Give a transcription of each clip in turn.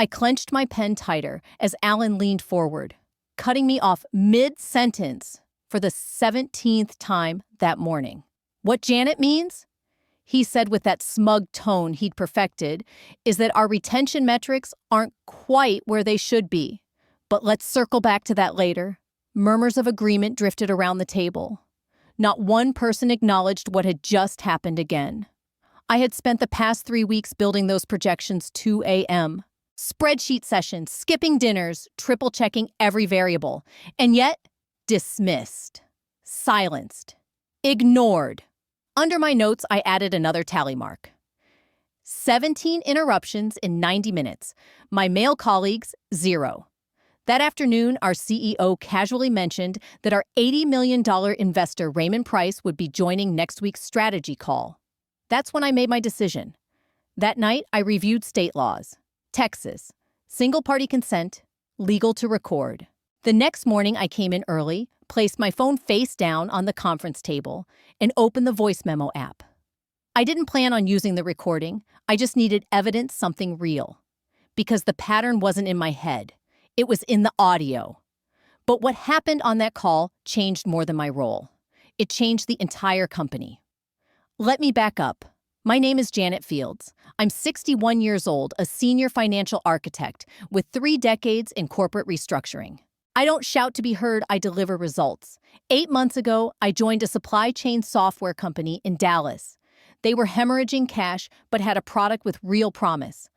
I clenched my pen tighter as Alan leaned forward, cutting me off mid-sentence for the 17th time that morning. What Janet means, he said with that smug tone he'd perfected, is that our retention metrics aren't quite where they should be. But let's circle back to that later. Murmurs of agreement drifted around the table. Not one person acknowledged what had just happened again. I had spent the past 3 weeks building those projections 2 a.m. Spreadsheet sessions, skipping dinners, triple-checking every variable. And yet, dismissed, silenced, ignored. Under my notes, I added another tally mark. 17 interruptions in 90 minutes. My male colleagues, 0. That afternoon, our CEO casually mentioned that our $80 million investor Raymond Price would be joining next week's strategy call. That's when I made my decision. That night, I reviewed state laws. Texas, single-party consent, legal to record. The next morning, I came in early, placed my phone face down on the conference table, and opened the voice memo app. I didn't plan on using the recording. I just needed evidence, something real. Because the pattern wasn't in my head. It was in the audio. But what happened on that call changed more than my role. It changed the entire company. Let me back up. My name is Janet Fields. I'm 61 years old, a senior financial architect with 3 decades in corporate restructuring. I don't shout to be heard, I deliver results. 8 months ago, I joined a supply chain software company in Dallas. They were hemorrhaging cash, but had a product with real promise.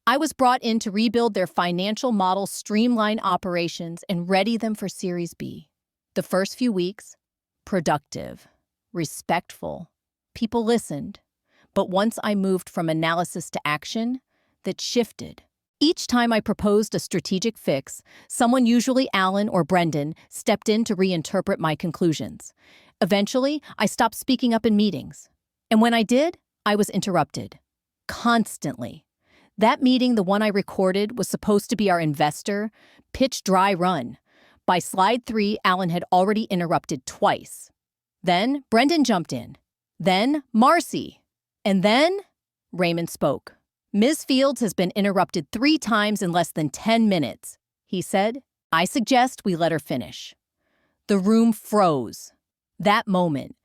I was brought in to rebuild their financial model, streamline operations, and ready them for Series B. The first few weeks, productive, respectful. People listened. But once I moved from analysis to action, that shifted. Each time I proposed a strategic fix, someone, usually Alan or Brendan, stepped in to reinterpret my conclusions. Eventually, I stopped speaking up in meetings. And when I did, I was interrupted. Constantly. That meeting, the one I recorded, was supposed to be our investor, pitch dry run. By slide 3, Alan had already interrupted twice. Then Brendan jumped in. Then Marcy. And then Raymond spoke. Ms. Fields has been interrupted 3 times in less than 10 minutes, he said. I suggest we let her finish. The room froze. That moment.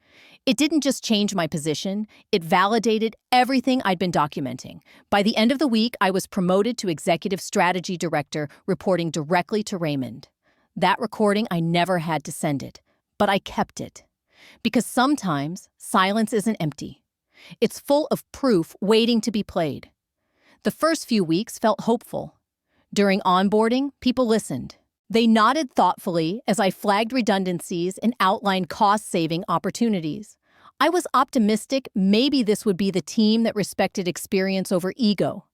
It didn't just change my position, it validated everything I'd been documenting. By the end of the week, I was promoted to Executive Strategy Director, reporting directly to Raymond. That recording, I never had to send it, but I kept it. Because sometimes silence isn't empty. It's full of proof waiting to be played. The first few weeks felt hopeful. During onboarding, people listened. They nodded thoughtfully as I flagged redundancies and outlined cost-saving opportunities. I was optimistic maybe this would be the team that respected experience over ego.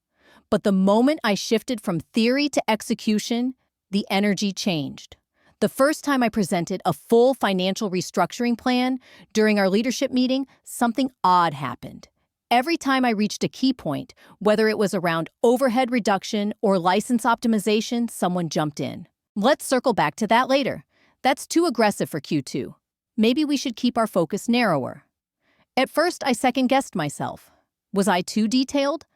But the moment I shifted from theory to execution, the energy changed. The first time I presented a full financial restructuring plan during our leadership meeting, something odd happened. Every time I reached a key point, whether it was around overhead reduction or license optimization, someone jumped in. Let's circle back to that later. That's too aggressive for Q2. Maybe we should keep our focus narrower. At first, I second-guessed myself. Was I too detailed?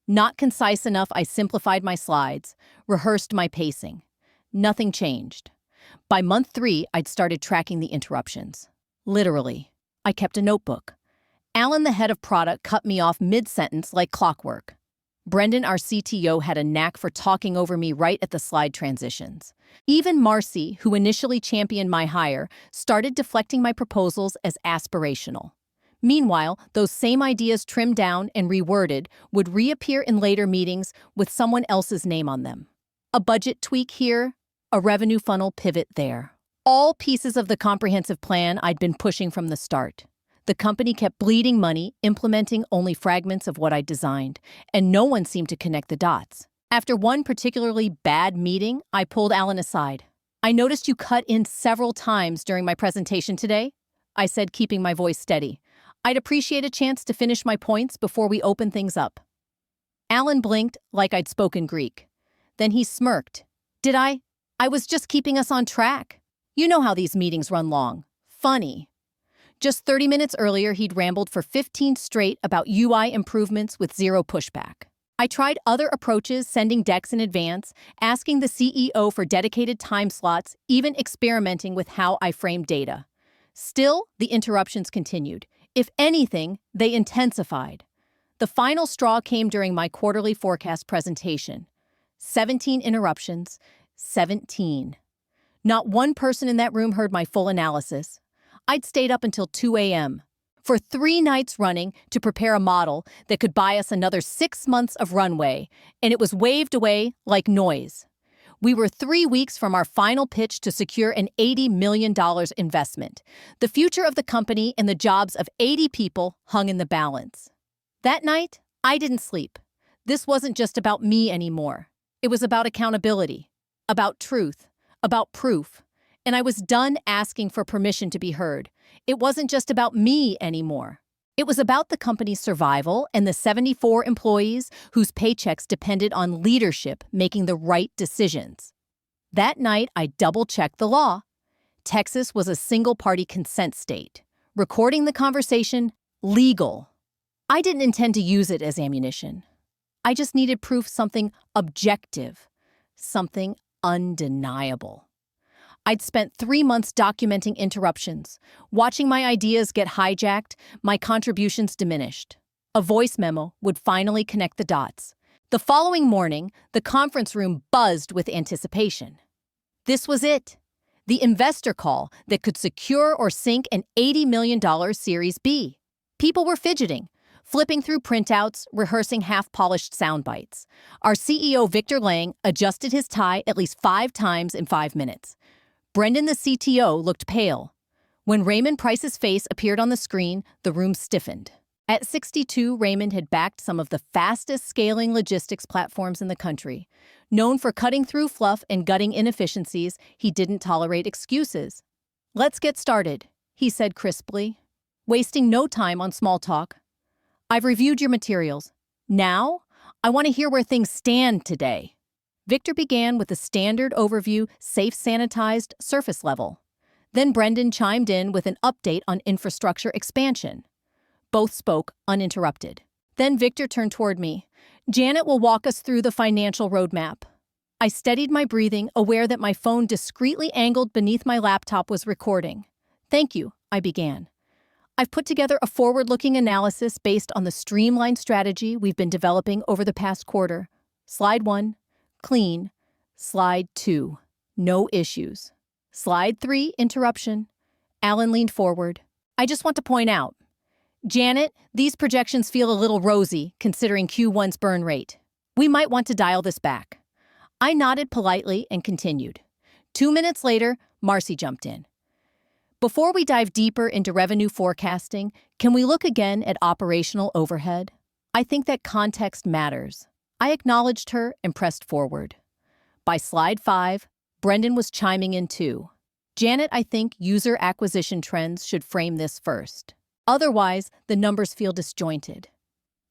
Not concise enough, I simplified my slides, rehearsed my pacing. Nothing changed. By month 3, I'd started tracking the interruptions. Literally. I kept a notebook. Alan, the head of product, cut me off mid-sentence like clockwork. Brendan, our CTO, had a knack for talking over me right at the slide transitions. Even Marcy, who initially championed my hire, started deflecting my proposals as aspirational. Meanwhile, those same ideas trimmed down and reworded would reappear in later meetings with someone else's name on them. A budget tweak here, a revenue funnel pivot there. All pieces of the comprehensive plan I'd been pushing from the start. The company kept bleeding money, implementing only fragments of what I'd designed, and no one seemed to connect the dots. After one particularly bad meeting, I pulled Alan aside. I noticed you cut in several times during my presentation today, I said, keeping my voice steady. I'd appreciate a chance to finish my points before we open things up. Alan blinked like I'd spoken Greek. Then he smirked. Did I? I was just keeping us on track. You know how these meetings run long. Funny. Just 30 minutes earlier, he'd rambled for 15 straight about UI improvements with zero pushback. I tried other approaches, sending decks in advance, asking the CEO for dedicated time slots, even experimenting with how I framed data. Still, the interruptions continued. If anything, they intensified. The final straw came during my quarterly forecast presentation. 17 interruptions, 17. Not one person in that room heard my full analysis. I'd stayed up until 2 a.m. for 3 nights running to prepare a model that could buy us another 6 months of runway, and it was waved away like noise. We were 3 weeks from our final pitch to secure an $80 million investment. The future of the company and the jobs of 80 people hung in the balance. That night, I didn't sleep. This wasn't just about me anymore. It was about accountability, about truth, about proof. And I was done asking for permission to be heard. It wasn't just about me anymore. It was about the company's survival and the 74 employees whose paychecks depended on leadership making the right decisions. That night, I double-checked the law. Texas was a single-party consent state. Recording the conversation, legal. I didn't intend to use it as ammunition. I just needed proof, something objective, something undeniable. I'd spent 3 months documenting interruptions, watching my ideas get hijacked, my contributions diminished. A voice memo would finally connect the dots. The following morning, the conference room buzzed with anticipation. This was it. The investor call that could secure or sink an $80 million Series B. People were fidgeting, flipping through printouts, rehearsing half-polished sound bites. Our CEO, Victor Lang, adjusted his tie at least 5 times in 5 minutes. Brendan, the CTO, looked pale. When Raymond Price's face appeared on the screen, the room stiffened. At 62, Raymond had backed some of the fastest-scaling logistics platforms in the country. Known for cutting through fluff and gutting inefficiencies, he didn't tolerate excuses. "Let's get started," he said crisply, wasting no time on small talk. "I've reviewed your materials. Now, I want to hear where things stand today." Victor began with a standard overview, safe, sanitized, surface level. Then Brendan chimed in with an update on infrastructure expansion. Both spoke uninterrupted. Then Victor turned toward me. "Janet will walk us through the financial roadmap." I steadied my breathing, aware that my phone discreetly angled beneath my laptop was recording. "Thank you," I began. "I've put together a forward-looking analysis based on the streamlined strategy we've been developing over the past quarter. Slide 1. Clean. Slide 2. No issues. Slide 3. Interruption." Alan leaned forward. "I just want to point out, Janet, these projections feel a little rosy considering Q1's burn rate. We might want to dial this back." I nodded politely and continued. 2 minutes later, Marcy jumped in. "Before we dive deeper into revenue forecasting, can we look again at operational overhead? I think that context matters." I acknowledged her and pressed forward. By slide 5, Brendan was chiming in too. "Janet, I think user acquisition trends should frame this first. Otherwise, the numbers feel disjointed."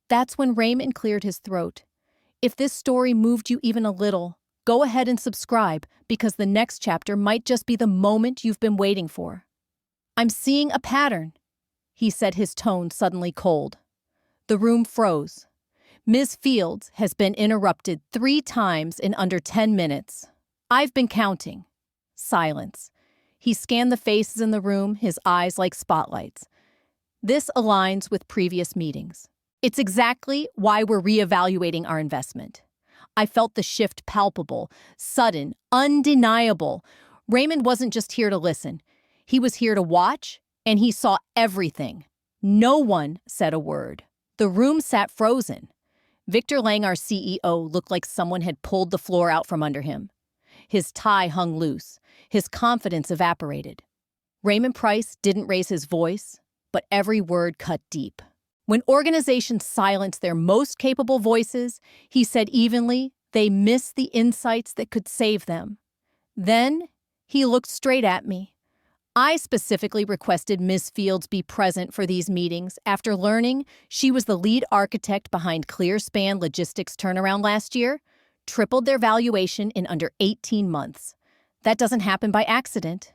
That's when Raymond cleared his throat. "If this story moved you even a little, go ahead and subscribe, because the next chapter might just be the moment you've been waiting for." "I'm seeing a pattern," he said, his tone suddenly cold. The room froze. "Ms. Fields has been interrupted 3 times in under 10 minutes. I've been counting." Silence. He scanned the faces in the room, his eyes like spotlights. "This aligns with previous meetings. It's exactly why we're reevaluating our investment." I felt the shift palpable, sudden, undeniable. Raymond wasn't just here to listen. He was here to watch, and he saw everything. No one said a word. The room sat frozen. Victor Lang, our CEO, looked like someone had pulled the floor out from under him. His tie hung loose. His confidence evaporated. Raymond Price didn't raise his voice, but every word cut deep. When organizations silence their most capable voices, he said evenly, they miss the insights that could save them. Then he looked straight at me. I specifically requested Ms. Fields be present for these meetings after learning she was the lead architect behind ClearSpan Logistics' turnaround last year, tripled their valuation in under 18 months. That doesn't happen by accident.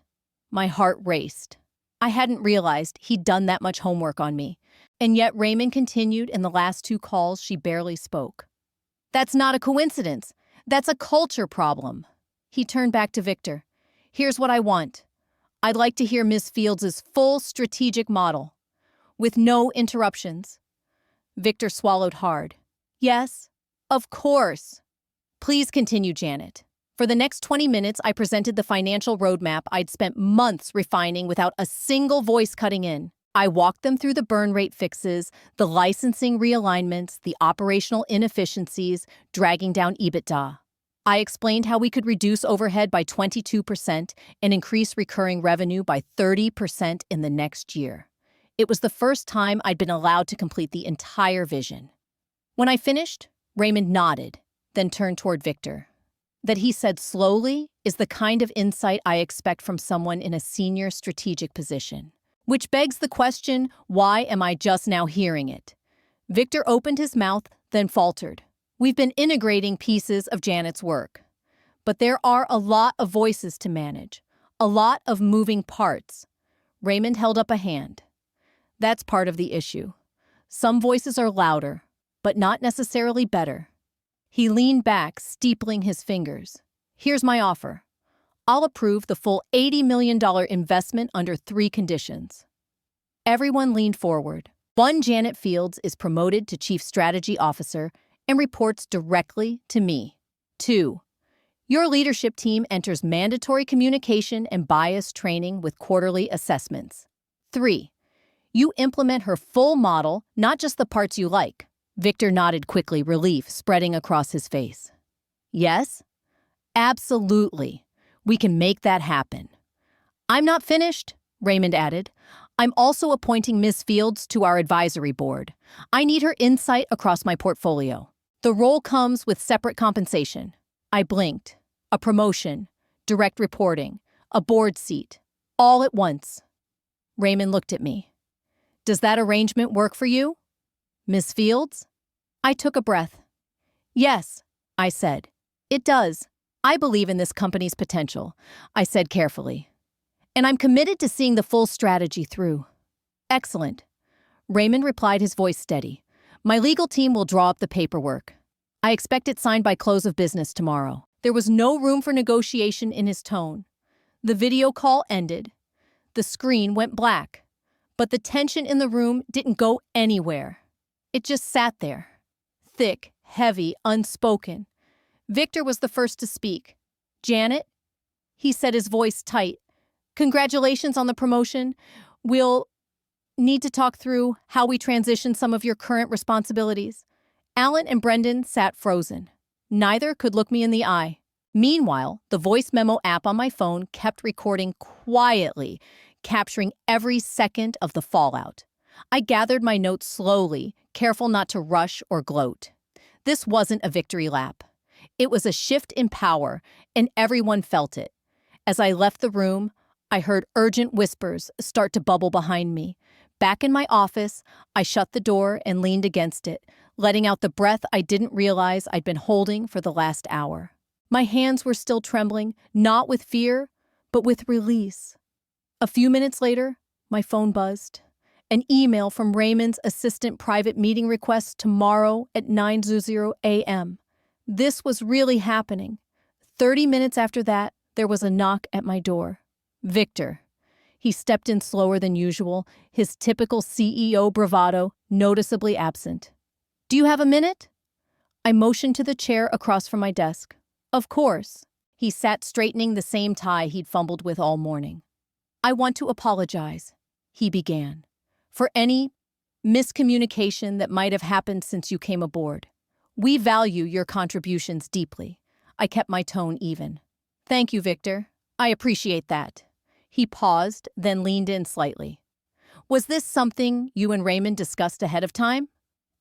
My heart raced. I hadn't realized he'd done that much homework on me. And yet Raymond continued. In the last 2 calls, she barely spoke. That's not a coincidence. That's a culture problem. He turned back to Victor. Here's what I want. I'd like to hear Ms. Fields' full strategic model, with no interruptions. Victor swallowed hard. Yes, of course. Please continue, Janet. For the next 20 minutes, I presented the financial roadmap I'd spent months refining without a single voice cutting in. I walked them through the burn rate fixes, the licensing realignments, the operational inefficiencies, dragging down EBITDA. I explained how we could reduce overhead by 22% and increase recurring revenue by 30% in the next year. It was the first time I'd been allowed to complete the entire vision. When I finished, Raymond nodded, then turned toward Victor. That he said slowly is the kind of insight I expect from someone in a senior strategic position. Which begs the question, why am I just now hearing it? Victor opened his mouth, then faltered. We've been integrating pieces of Janet's work. But there are a lot of voices to manage, a lot of moving parts. Raymond held up a hand. That's part of the issue. Some voices are louder, but not necessarily better. He leaned back, steepling his fingers. Here's my offer. I'll approve the full $80 million investment under 3 conditions. Everyone leaned forward. 1, Janet Fields is promoted to Chief Strategy Officer and reports directly to me. 2, your leadership team enters mandatory communication and bias training with quarterly assessments. 3, you implement her full model, not just the parts you like. Victor nodded quickly, relief spreading across his face. Yes? Absolutely. We can make that happen. I'm not finished, Raymond added. I'm also appointing Ms. Fields to our advisory board. I need her insight across my portfolio. The role comes with separate compensation. I blinked. A promotion, direct reporting, a board seat, all at once. Raymond looked at me. Does that arrangement work for you? Ms. Fields? I took a breath. Yes, I said. It does. I believe in this company's potential, I said carefully. And I'm committed to seeing the full strategy through. Excellent. Raymond replied, his voice steady. My legal team will draw up the paperwork. I expect it signed by close of business tomorrow. There was no room for negotiation in his tone. The video call ended. The screen went black. But the tension in the room didn't go anywhere. It just sat there. Thick, heavy, unspoken. Victor was the first to speak. Janet? He said, his voice tight. Congratulations on the promotion. We'll need to talk through how we transition some of your current responsibilities. Alan and Brendan sat frozen. Neither could look me in the eye. Meanwhile, the voice memo app on my phone kept recording quietly, capturing every second of the fallout. I gathered my notes slowly, careful not to rush or gloat. This wasn't a victory lap. It was a shift in power, and everyone felt it. As I left the room, I heard urgent whispers start to bubble behind me. Back in my office, I shut the door and leaned against it, letting out the breath I didn't realize I'd been holding for the last hour. My hands were still trembling, not with fear, but with release. A few minutes later, my phone buzzed. An email from Raymond's assistant private meeting request tomorrow at 9:00 a.m. This was really happening. 30 minutes after that, there was a knock at my door. Victor. He stepped in slower than usual, his typical CEO bravado noticeably absent. Do you have a minute? I motioned to the chair across from my desk. Of course. He sat straightening the same tie he'd fumbled with all morning. I want to apologize, he began, for any miscommunication that might have happened since you came aboard. We value your contributions deeply. I kept my tone even. Thank you, Victor. I appreciate that. He paused, then leaned in slightly. Was this something you and Raymond discussed ahead of time?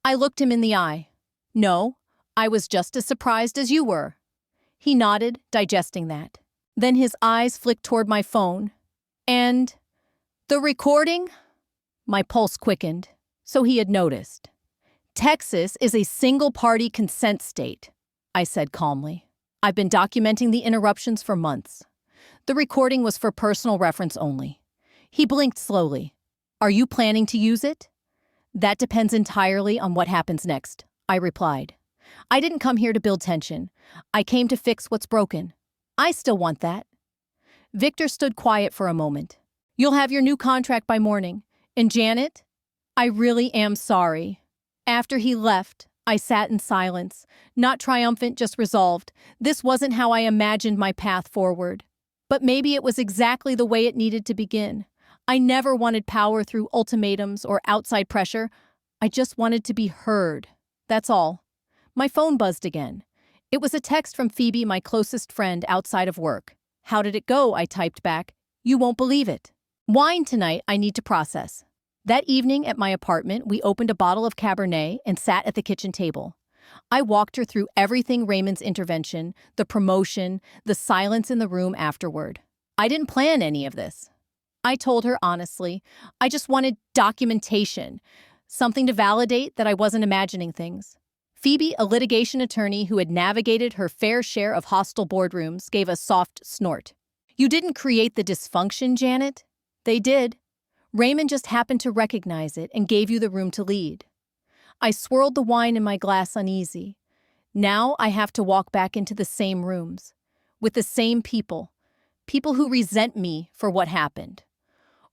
I looked him in the eye. No, I was just as surprised as you were. He nodded, digesting that. Then his eyes flicked toward my phone. And the recording? My pulse quickened, so he had noticed. Texas is a single-party consent state, I said calmly. I've been documenting the interruptions for months. The recording was for personal reference only. He blinked slowly. Are you planning to use it? That depends entirely on what happens next, I replied. I didn't come here to build tension. I came to fix what's broken. I still want that. Victor stood quiet for a moment. You'll have your new contract by morning. And Janet, I really am sorry. After he left, I sat in silence, not triumphant, just resolved. This wasn't how I imagined my path forward. But maybe it was exactly the way it needed to begin. I never wanted power through ultimatums or outside pressure. I just wanted to be heard. That's all. My phone buzzed again. It was a text from Phoebe, my closest friend outside of work. How did it go? I typed back. You won't believe it. Wine tonight, I need to process. That evening at my apartment, we opened a bottle of Cabernet and sat at the kitchen table. I walked her through everything: Raymond's intervention, the promotion, the silence in the room afterward. I didn't plan any of this. I told her honestly, I just wanted documentation, something to validate that I wasn't imagining things. Phoebe, a litigation attorney who had navigated her fair share of hostile boardrooms, gave a soft snort. You didn't create the dysfunction, Janet. They did. Raymond just happened to recognize it and gave you the room to lead. I swirled the wine in my glass uneasy. Now I have to walk back into the same rooms, with the same people who resent me for what happened.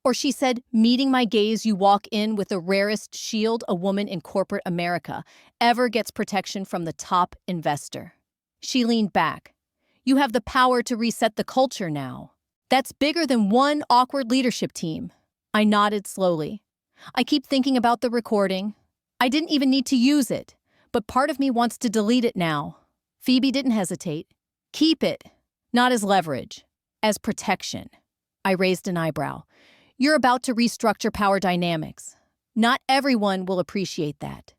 Or she said, meeting my gaze, you walk in with the rarest shield a woman in corporate America ever gets: protection from the top investor. She leaned back. You have the power to reset the culture now. That's bigger than one awkward leadership team. I nodded slowly. I keep thinking about the recording. I didn't even need to use it, but part of me wants to delete it now. Phoebe didn't hesitate. Keep it, not as leverage, as protection. I raised an eyebrow. You're about to restructure power dynamics. Not everyone will appreciate that.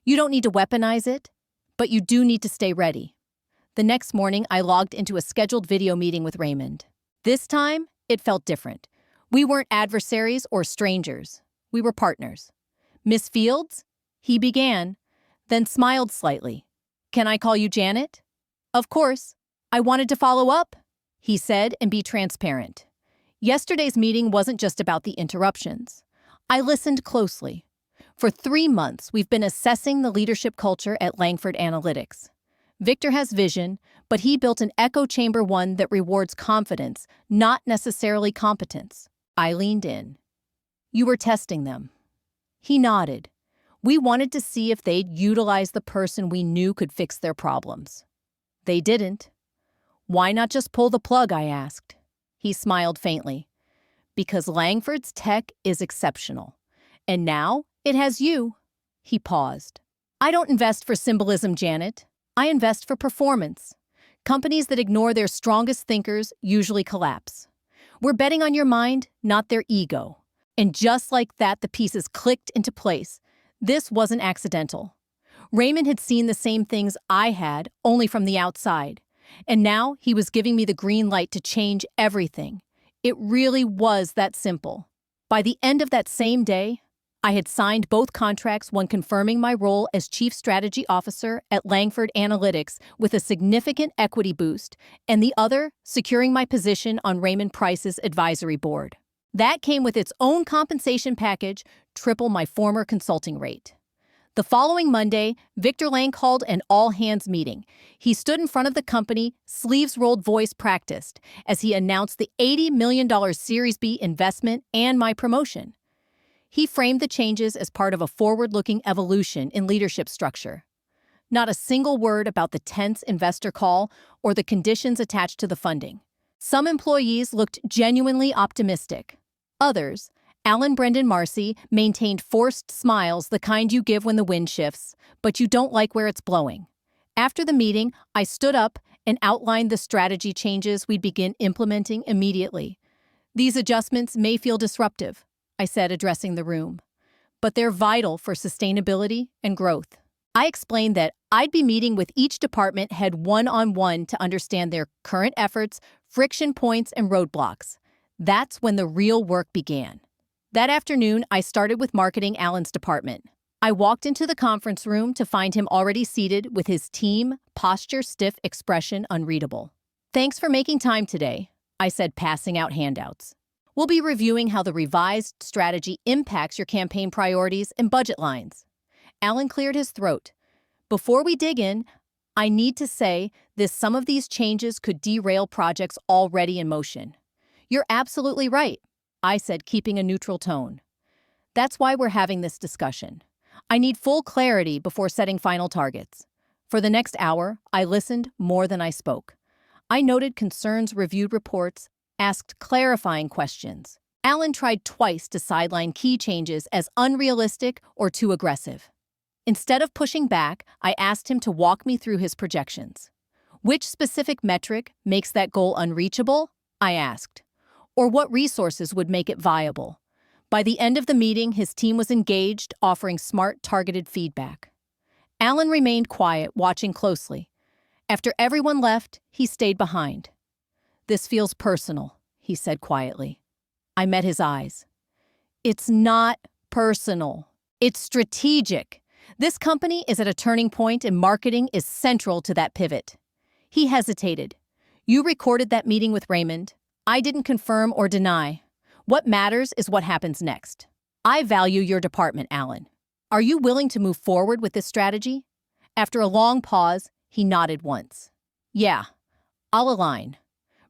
You don't need to weaponize it, but you do need to stay ready. The next morning, I logged into a scheduled video meeting with Raymond. This time, it felt different. We weren't adversaries or strangers. We were partners. Miss Fields? He began, then smiled slightly. Can I call you Janet? Of course. I wanted to follow up, he said, and be transparent. Yesterday's meeting wasn't just about the interruptions. I listened closely. For 3 months, we've been assessing the leadership culture at Langford Analytics. Victor has vision, but he built an echo chamber, one that rewards confidence, not necessarily competence. I leaned in. You were testing them. He nodded. We wanted to see if they'd utilize the person we knew could fix their problems. They didn't. Why not just pull the plug, I asked. He smiled faintly. Because Langford's tech is exceptional. And now it has you. He paused. I don't invest for symbolism, Janet. I invest for performance. Companies that ignore their strongest thinkers usually collapse. We're betting on your mind, not their ego. And just like that, the pieces clicked into place. This wasn't accidental. Raymond had seen the same things I had, only from the outside. And now he was giving me the green light to change everything. It really was that simple. By the end of that same day, I had signed both contracts, one confirming my role as Chief Strategy Officer at Langford Analytics with a significant equity boost, and the other securing my position on Raymond Price's advisory board. That came with its own compensation package, triple my former consulting rate. The following Monday, Victor Lang called an all-hands meeting. He stood in front of the company, sleeves rolled, voice practiced, as he announced the $80 million Series B investment and my promotion. He framed the changes as part of a forward-looking evolution in leadership structure. Not a single word about the tense investor call or the conditions attached to the funding. Some employees looked genuinely optimistic. Others, Alan Brendan Marcy, maintained forced smiles, the kind you give when the wind shifts, but you don't like where it's blowing. After the meeting, I stood up and outlined the strategy changes we'd begin implementing immediately. These adjustments may feel disruptive, I said, addressing the room, but they're vital for sustainability and growth. I explained that I'd be meeting with each department head one-on-one to understand their current efforts, friction points, and roadblocks. That's when the real work began. That afternoon, I started with marketing, Alan's department. I walked into the conference room to find him already seated with his team, posture stiff, expression unreadable. Thanks for making time today, I said, passing out handouts. We'll be reviewing how the revised strategy impacts your campaign priorities and budget lines. Alan cleared his throat. Before we dig in, I need to say some of these changes could derail projects already in motion. You're absolutely right, I said, keeping a neutral tone. That's why we're having this discussion. I need full clarity before setting final targets. For the next hour, I listened more than I spoke. I noted concerns, reviewed reports, asked clarifying questions. Alan tried twice to sideline key changes as unrealistic or too aggressive. Instead of pushing back, I asked him to walk me through his projections. Which specific metric makes that goal unreachable? I asked. Or what resources would make it viable? By the end of the meeting, his team was engaged, offering smart, targeted feedback. Alan remained quiet, watching closely. After everyone left, he stayed behind. "This feels personal," he said quietly. I met his eyes. "It's not personal. It's strategic. This company is at a turning point and marketing is central to that pivot." He hesitated. "You recorded that meeting with Raymond. I didn't confirm or deny. What matters is what happens next. I value your department, Alan. Are you willing to move forward with this strategy?" After a long pause, he nodded once. "Yeah, I'll align."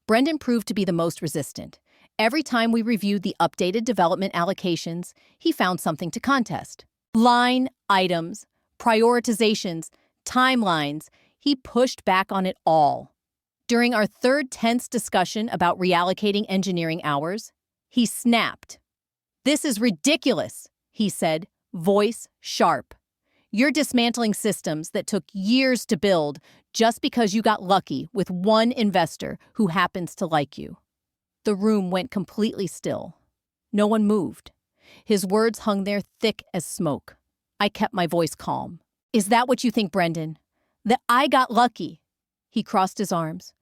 Brendan proved to be the most resistant. Every time we reviewed the updated development allocations, he found something to contest. Line items, prioritizations, timelines, he pushed back on it all. During our third tense discussion about reallocating engineering hours, he snapped. "This is ridiculous," he said, voice sharp. "You're dismantling systems that took years to build just because you got lucky with one investor who happens to like you." The room went completely still. No one moved. His words hung there thick as smoke. I kept my voice calm. "Is that what you think, Brendan? That I got lucky?" He crossed his arms.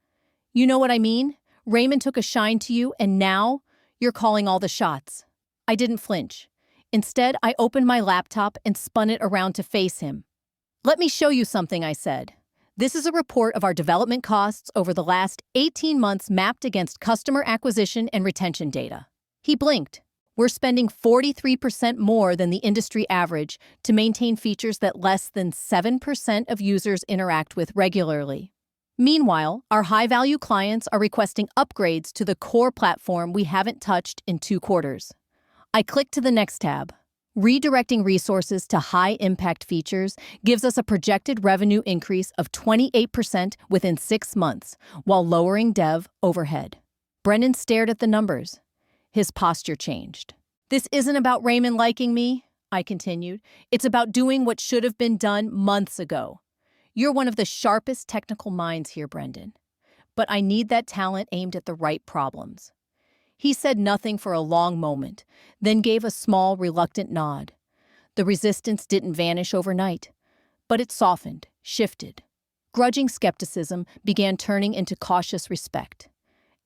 "You know what I mean? Raymond took a shine to you, and now you're calling all the shots." I didn't flinch. Instead, I opened my laptop and spun it around to face him. "Let me show you something," I said. "This is a report of our development costs over the last 18 months mapped against customer acquisition and retention data." He blinked. "We're spending 43% more than the industry average to maintain features that less than 7% of users interact with regularly. Meanwhile, our high-value clients are requesting upgrades to the core platform we haven't touched in 2 quarters. I clicked to the next tab. Redirecting resources to high-impact features gives us a projected revenue increase of 28% within 6 months, while lowering dev overhead. Brendan stared at the numbers. His posture changed. "This isn't about Raymond liking me," I continued. "It's about doing what should have been done months ago. You're one of the sharpest technical minds here, Brendan. But I need that talent aimed at the right problems." He said nothing for a long moment, then gave a small, reluctant nod. The resistance didn't vanish overnight, but it softened, shifted. Grudging skepticism began turning into cautious respect.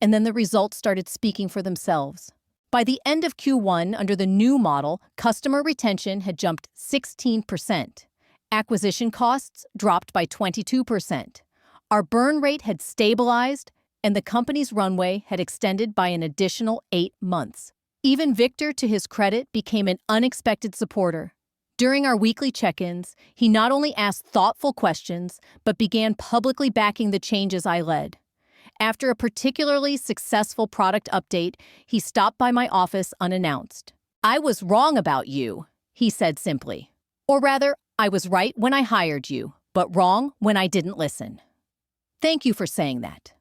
And then the results started speaking for themselves. By the end of Q1, under the new model, customer retention had jumped 16%. Acquisition costs dropped by 22%. Our burn rate had stabilized, and the company's runway had extended by an additional 8 months. Even Victor, to his credit, became an unexpected supporter. During our weekly check-ins, he not only asked thoughtful questions, but began publicly backing the changes I led. After a particularly successful product update, he stopped by my office unannounced. "I was wrong about you," he said simply. "Or rather, I was right when I hired you, but wrong when I didn't listen." "Thank you for saying that."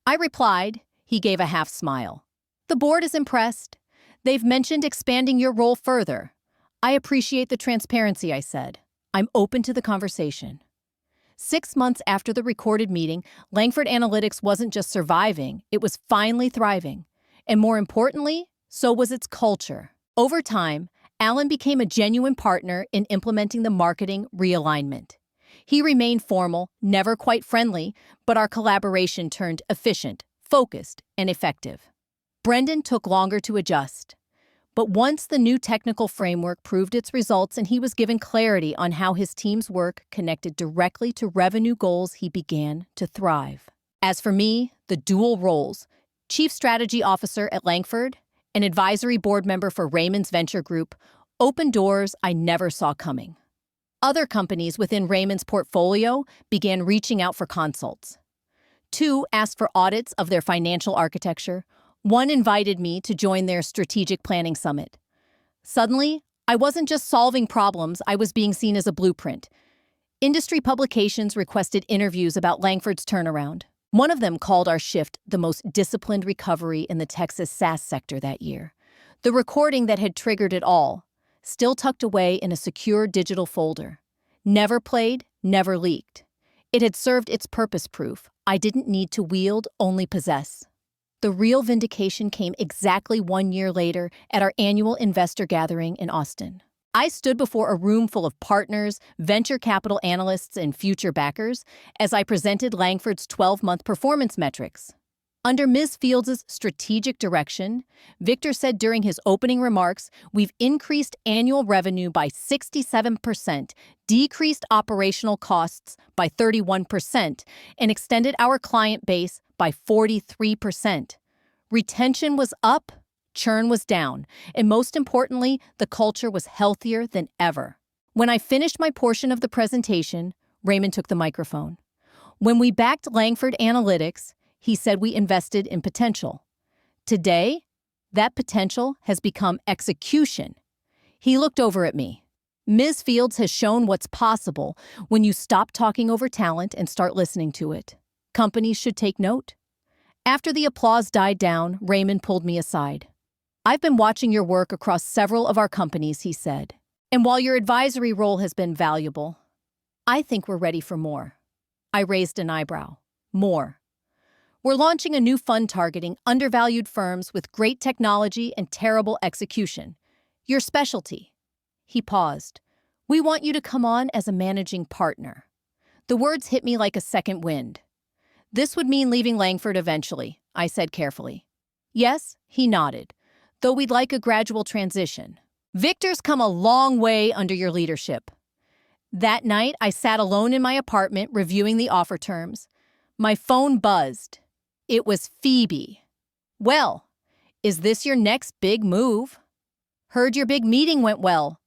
I replied. He gave a half smile. "The board is impressed. They've mentioned expanding your role further." "I appreciate the transparency," I said. "I'm open to the conversation." 6 months after the recorded meeting, Langford Analytics wasn't just surviving, it was finally thriving. And more importantly, so was its culture. Over time, Alan became a genuine partner in implementing the marketing realignment. He remained formal, never quite friendly, but our collaboration turned efficient, focused, and effective. Brendan took longer to adjust. But once the new technical framework proved its results and he was given clarity on how his team's work connected directly to revenue goals, he began to thrive. As for me, the dual roles, Chief Strategy Officer at Langford and advisory board member for Raymond's venture group, opened doors I never saw coming. Other companies within Raymond's portfolio began reaching out for consults. Two asked for audits of their financial architecture. One invited me to join their strategic planning summit. Suddenly, I wasn't just solving problems, I was being seen as a blueprint. Industry publications requested interviews about Langford's turnaround. One of them called our shift the most disciplined recovery in the Texas SaaS sector that year. The recording that had triggered it all, still tucked away in a secure digital folder. Never played, never leaked. It had served its purpose proof. I didn't need to wield, only possess. The real vindication came exactly 1 year later at our annual investor gathering in Austin. I stood before a room full of partners, venture capital analysts, and future backers as I presented Langford's 12-month performance metrics. Under Ms. Fields' strategic direction, Victor said during his opening remarks, we've increased annual revenue by 67%, decreased operational costs by 31%, and extended our client base by 43%. Retention was up, churn was down, and most importantly, the culture was healthier than ever. When I finished my portion of the presentation, Raymond took the microphone. When we backed Langford Analytics, he said we invested in potential. Today, that potential has become execution. He looked over at me. Ms. Fields has shown what's possible when you stop talking over talent and start listening to it. Companies should take note. After the applause died down, Raymond pulled me aside. I've been watching your work across several of our companies, he said. And while your advisory role has been valuable, I think we're ready for more. I raised an eyebrow. More. We're launching a new fund targeting undervalued firms with great technology and terrible execution. Your specialty. He paused. We want you to come on as a managing partner. The words hit me like a second wind. This would mean leaving Langford eventually, I said carefully. Yes, he nodded, though we'd like a gradual transition. Victor's come a long way under your leadership. That night, I sat alone in my apartment reviewing the offer terms. My phone buzzed. It was Phoebe. Well, is this your next big move? Heard your big meeting went well.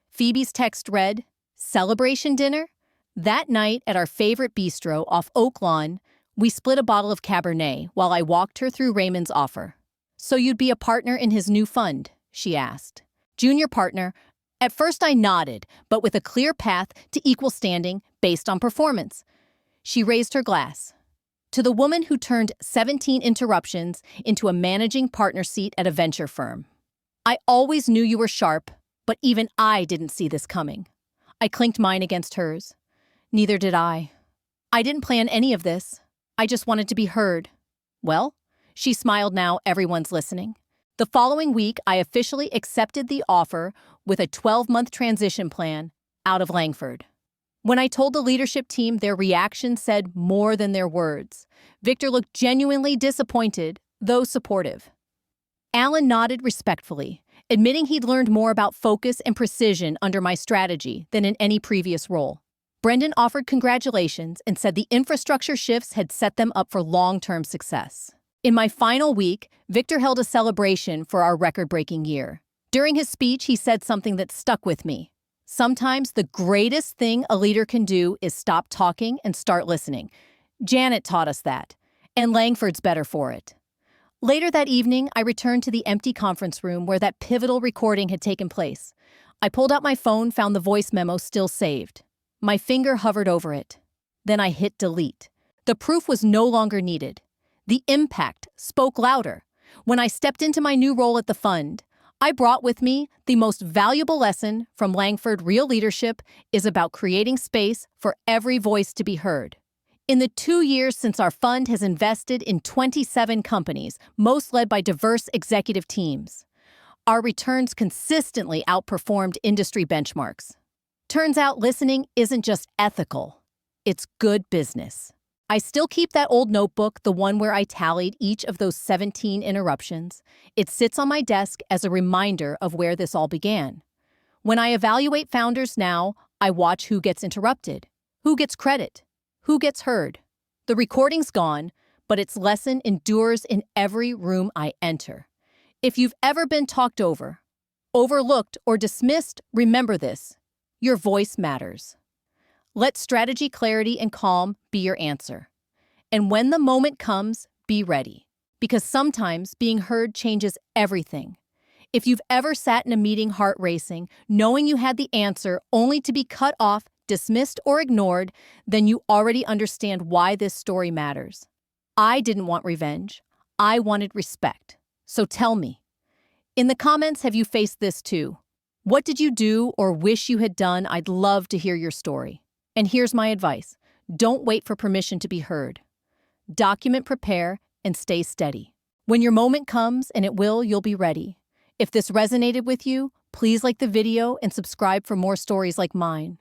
Phoebe's text read, celebration dinner? That night at our favorite bistro off Oak Lawn, we split a bottle of Cabernet while I walked her through Raymond's offer. So you'd be a partner in his new fund, she asked. Junior partner. At first I nodded, but with a clear path to equal standing based on performance. She raised her glass. To the woman who turned 17 interruptions into a managing partner seat at a venture firm. I always knew you were sharp, but even I didn't see this coming. I clinked mine against hers. Neither did I. I didn't plan any of this. I just wanted to be heard. Well, she smiled now everyone's listening. The following week, I officially accepted the offer with a 12-month transition plan out of Langford. When I told the leadership team, their reaction said more than their words. Victor looked genuinely disappointed, though supportive. Alan nodded respectfully, admitting he'd learned more about focus and precision under my strategy than in any previous role. Brendan offered congratulations and said the infrastructure shifts had set them up for long-term success. In my final week, Victor held a celebration for our record-breaking year. During his speech, he said something that stuck with me. Sometimes the greatest thing a leader can do is stop talking and start listening. Janet taught us that, and Langford's better for it. Later that evening, I returned to the empty conference room where that pivotal recording had taken place. I pulled out my phone, found the voice memo still saved. My finger hovered over it. Then I hit delete. The proof was no longer needed. The impact spoke louder. When I stepped into my new role at the fund, I brought with me the most valuable lesson from Langford. Real leadership is about creating space for every voice to be heard. In the 2 years since our fund has invested in 27 companies, most led by diverse executive teams, our returns consistently outperformed industry benchmarks. Turns out listening isn't just ethical, it's good business. I still keep that old notebook, the one where I tallied each of those 17 interruptions. It sits on my desk as a reminder of where this all began. When I evaluate founders now, I watch who gets interrupted, who gets credit, who gets heard. The recording's gone, but its lesson endures in every room I enter. If you've ever been talked over, overlooked, or dismissed, remember this. Your voice matters. Let strategy, clarity, and calm be your answer. And when the moment comes, be ready. Because sometimes being heard changes everything. If you've ever sat in a meeting heart racing, knowing you had the answer only to be cut off, dismissed, or ignored, then you already understand why this story matters. I didn't want revenge. I wanted respect. So tell me, in the comments, have you faced this too? What did you do or wish you had done? I'd love to hear your story. And here's my advice. Don't wait for permission to be heard. Document, prepare, and stay steady. When your moment comes, and it will, you'll be ready. If this resonated with you, please like the video and subscribe for more stories like mine.